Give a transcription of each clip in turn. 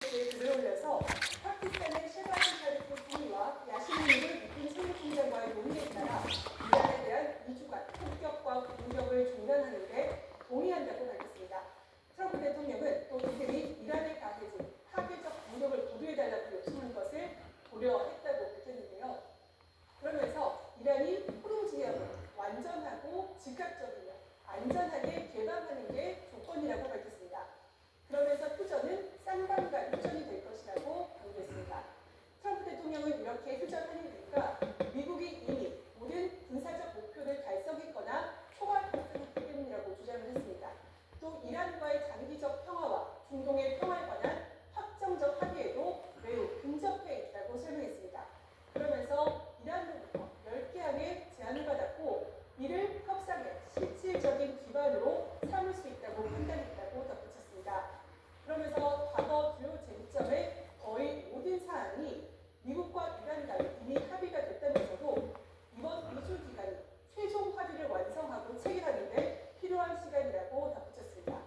글을 올려서 파키스탄의 셰바즈 샤리프 총리와 야시민을 이끈 총리총장과의 논의에 따라 이란에 대한 2주간 폭격과 공격을 중단하는 데 동의한다고 밝혔습니다. 트럼프 대통령은 또 이들이 이란에 가해진 파괴적 공격을 고려해달라고 요청한 것을 고려했다고 밝혔는데요. 그러면서 이란이 호르무즈 해협을 완전하고 즉각적이며 안전하게 개방하는 게 조건이라고 밝혔습니다. 그러면서 휴전은 쌍방간 휴전이 될 것이라고 강조했습니다. 트럼프 대통령은 이렇게 휴전하는 이유가 미국이 이미 모든 군사적 목표를 달성했거나 초과 달성했기 때문이라고 주장을 했습니다. 또 이란과의 장기적 평화와 중동의 평화에 관한 확정적 합의에도 매우 근접해 있다고 설명했습니다. 그러면서 이란으로부터 10개항의 제안을 받았고 이를 협상의 실질적인 기반으로 삼을 수 있다고 판단했다고 덧붙였습니다. 그러면서 과거 주요 쟁점의 거의 모든 사안이 미국과 이란 간에 이미 합의가 됐다면서도 이번 2주 기간이 최종 합의를 완성하고 체결하는 데 필요한 시간이라고 덧붙였습니다.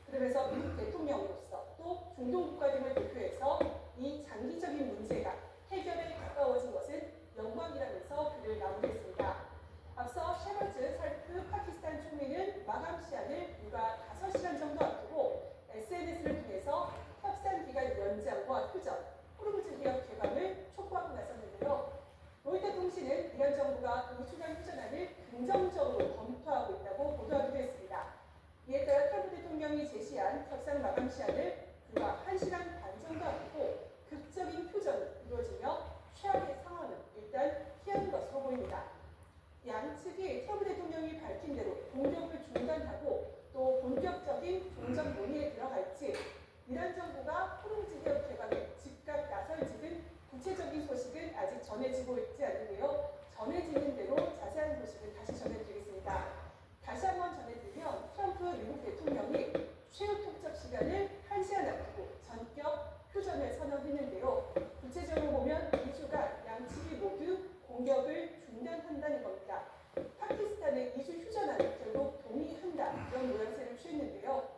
그러면서 미국 대통령으로서 또 중동 국가 등을 대표해서 이 장기적인 문제가 해결에 가까워진 것은 영광이라면서 글을 마무리했습니다. 앞서 셰바즈 샤리프 파키스탄 총리는 마감 시한을 불과 5시간 정도 앞두고 SNS를 통해서 협상 기간 연장과 휴전, 호르무즈 해협 개방을 촉구하고 나섰는데요. 로이터 통신은 이란 정부가 2주간 휴전안을 긍정적으로 검토하고 있다고 보도하기도 했습니다. 이에 따라 트럼프 대통령이 제시한 협상 마감 시한을 불과 1시간 반 정도 앞두고 극적인 휴전이 이루어지며 최악의 상황은 일단 피한 것으로 보입니다. 양측이 트럼프 대통령이 밝힌 대로 공격을 중단하고 또 본격적인 종전 논의에 들어갈지 이란 정부가 호르무즈 해협 개방에 즉각 나설지 등 구체적인 소식은 아직 전해지고 있지 않는데요. 전해지는 대로 자세한 소식을 다시 전해드리겠습니다. 다시 한번 전해드리면 트럼프 미국 대통령이 최후 통첩 시간을 1시간 앞두고 전격 휴전을 선언했는데요. 구체적으로 보면 2주간 양측이 모두 공격을 중단한다는 겁니다. 파키스탄의 2주 휴전안에 결국 동의한다 이런 모양새를 취했는데요.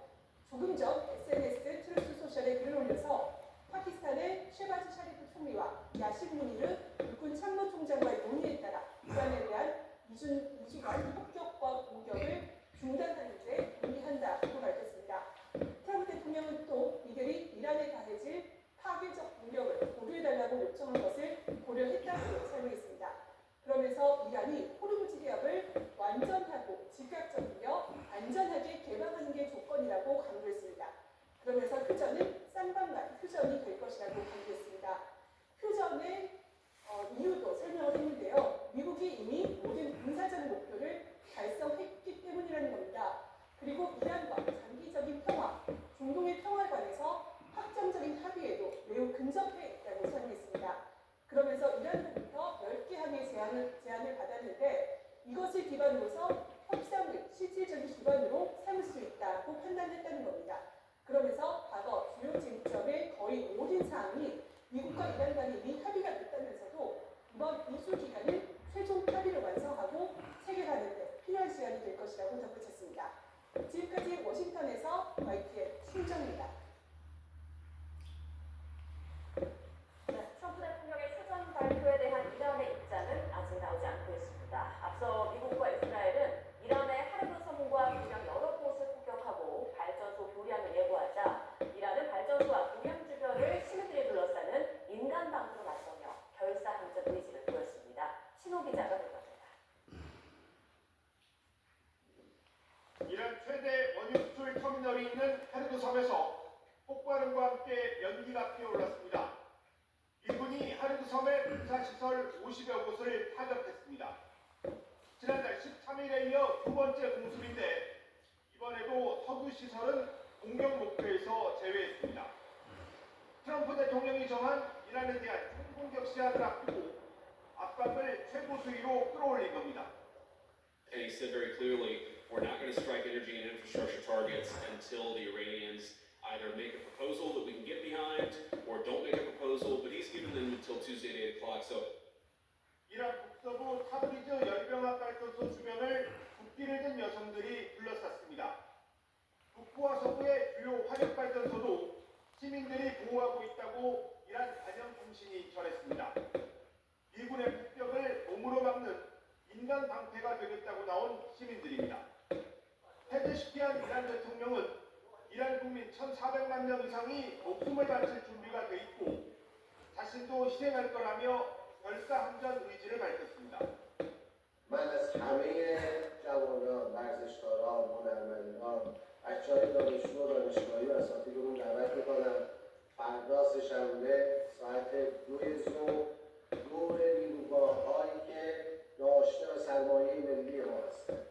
조금 전 SNS 트루스 소셜에 글을 올려서 파키스탄의 셰바즈 샤리프 총리와 야신 무니르 육군 참모총장과의 논의에 따라 이란에 대한 2주간 폭격과 공격을 중단하는 데 동의한다고 밝혔습니다. 트럼프 대통령은 또 이들이 이란에 가해질 파괴적 공격을 고려해달라고 요청한 것을 고려했다고 설명했습니다. 그러면서 이란이 호르무즈 해협을 완전하고 즉각적이며 안전하게 개방하는 게 조건이라고 강조했습니다. 그러면서 휴전은 쌍방간 휴전이 될 것이라고 강조했습니다. 휴전의 이유도 설명을 했는데요. 미국이 이미 모든 군사적 목표를 달성했기 때문이라는 겁니다. 그리고 이란과 장기적인 평화, 중동의 평화에 관해서 확정적인 합의에도 매우 근접해 있다고 설명했습니다. 그러면서 이란으로부터 10개 항의 제안을 받았는데 이것을 기반으로서 협상을 실질적인 기반으로 삼을 수 있다고 판단했다는 겁니다. 그러면서 과거 주요 쟁점의 거의 모든 사항이 미국과 이란 간에 이미 합의가 됐다면서도 이번 2주 기간은 최종 합의를 완성하고 체결하는 데 필요한 시간이 될 것이라고 덧붙였습니다. 지금까지 워싱턴에서 YTN 신정입니다. 트럼프 대통령의 휴전 발표에 대한 이란의 입장은 아직 나오지 않고 있습니다. 앞서 미국과 이스라엘은 이란의 하르브 섬과 공영 여러 곳을 폭격하고 발전소 교량을 예고하자 이란은 발전소와 공영 주변을 시민들이 둘러싸는 인간 방주로 나서며 결사항전 의지를 보였습니다. 신호 기자가 보도합니다. 이란 최대 원유 수출 터미널이 있는 하르브 섬에서 폭발음과 함께 연기가 피어올랐습니다. 일본이 하르브 섬의 군사시설 50여 곳을 타격했습니다. 지난달 13일에 이어 두 번째 공습인데 이번에도 석유 시설은 공격 목표에서 제외했습니다. 트럼프 대통령이 정한 이란에 대한 총공격 시한을 앞두고 압박을 최고 수위로 끌어올린 겁니다. And he said very clearly, we're not going to strike energy and infrastructure targets until the Iranians either make a proposal that we can get behind or don't make a proposal, but he's given them until Tuesday at 8 o'clock. So 이란 북서부 타브리즈 열병합 발전소 주변을 국기를 든 여성들이 둘러쌌습니다. 북부와 서부의 주요 화력 발전소도 시민들이 보호하고 있다고 이란 반영 통신이 전했습니다. 미군의 폭격을 몸으로 막는 인간 방패가 되겠다고 나온 시민들입니다. 페제시키안 이란 대통령은 이란 국민 1,400만 명 이상이 목숨을 바칠 준비가 돼 있고 자신도 희생할 거라며 결사항전 의지를 밝혔습니다. من از همه جوانان، ورزشکاران، هنرمندان، بچه‌های دانشجو و دانشگاهی و اساتیدمون دعوت می‌کنم فردا سه‌شنبه ساعت 2 ظهر دور نیروگاه‌هایی که داشته و سرمایه ملی ما هستند.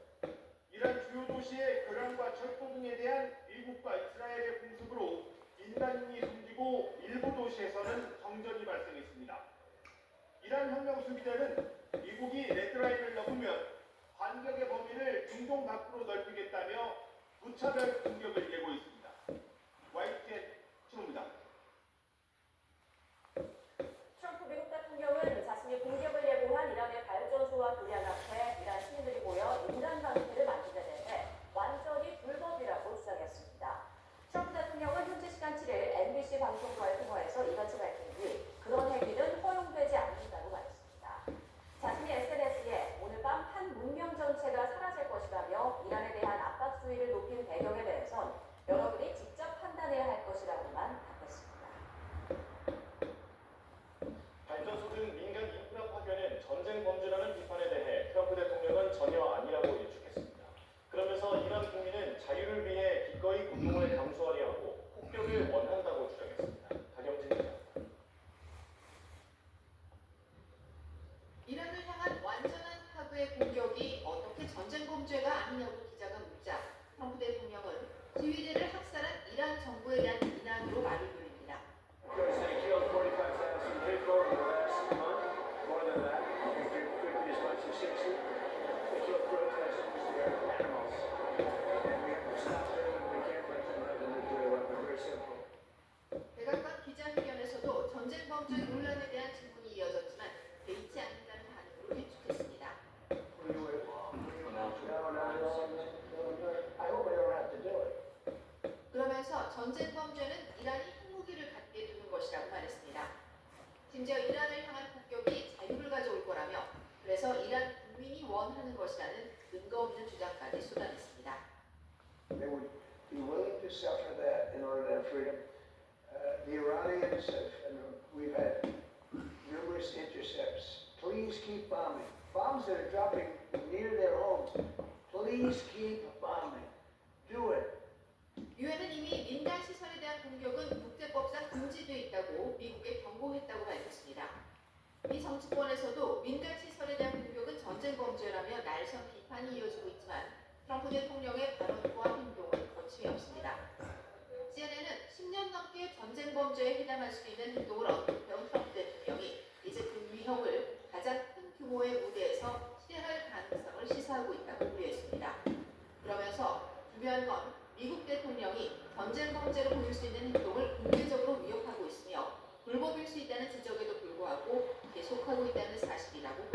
이란 주요 도시의 교량과 철도 등에 대한 미국과 이스라엘의 공습으로 민간인이 숨지고 일부 도시에서는 정전이 발생했습니다. 이란 혁명수비대는 미국이 레드라인을 넘으면 반격의 범위를 중동 밖으로 넓히겠다며 무차별 공격을 예고 있습니다. YTN 신호입니다. 트럼프 미국 대통령은 자신이 공격을 예고한 이란의 발전소와 교량 앞에 이란 시민들이 모여 인간 방패를 만드는 데 완전히 불법이라고 주장했습니다. 트럼프 대통령은 현지 시간 7일 MBC 방송과의 통화에서 이같이 밝힌 뒤 그런 행위는 허용되지 않는다고 말했습니다. 자신이 SNS에 오늘 밤 한 문명 전체가 사라질 것이라며 이란에 대한 압박 수위를 높인 배경에 대해선 여러분이 직접 판단해야 할 것이라고만 답했습니다. 발전소 등 민간 인프라 파견은 전쟁 범죄라는 비판에 대해 트럼프 대통령은 전혀 아니라고 일축했습니다. 그러면서 이란 국민은 자유를 위해 기꺼이 고통을 감수하려 하고 폭격을 원한다고 주장했습니다. 박영진 기자. 이란을 향한 완전한 파괴의 공격이 어떻게 전쟁 범죄가 아니냐고 기자가 묻자 트럼프 대통령은 지휘대를 학살한 이란 정부에 대한 비난으로 말을 돌립니다. They killed 45,000 people in the last month, more than that. Could be as much as 60. They killed protesters, they're animals. And we have to stop them, and we can't let them have a nuclear weapon. Very simple. 백악관 기자회견에서도 전쟁 범죄 논란에 대한 질문이 이어졌지만 개의치 않는다는 반응으로 일축했습니다. I hope I don't have to do it. 그러면서 전쟁 범죄는 이란이 핵무기를 갖게 두는 것이라고 말했습니다. 심지어 이란을 향한 폭격이 자유를 가져올 거라며 그래서 이란 국민이 원하는 것이라는 근거 없는 주장까지 쏟아냈습니다. They would be willing to suffer that in order to have freedom. The Iranians have, and we've had numerous intercepts. Please keep bombing. Bombs that are dropping near their homes. Please keep bombing. Do it. 유엔은 이미 민간 시설에 대한 공격은 국제법상 금지되어 있다고 미국에 경고했다고 밝혔습니다. 미 정치권에서도 민간 시설에 대한 공격은 전쟁 범죄라며 날선 비판이 이어지고 있지만 트럼프 대통령의 발언과 행동은 거침이 없습니다. CNN은 10년 넘게 전쟁 범죄에 해당할 수 있는 행동을 언급해온 트럼프 대통령이 이제 그 위협을 가장 큰 규모의 무대에서 실행할 가능성을 시사하고 있다고 우려했습니다. 그러면서 중요한 건 미국 대통령이 전쟁 범죄로 보일 수 있는 행동을 공개적으로 위협하고 있으며 불법일 수 있다는 지적에도 불구하고 계속하고 있다는 사실이라고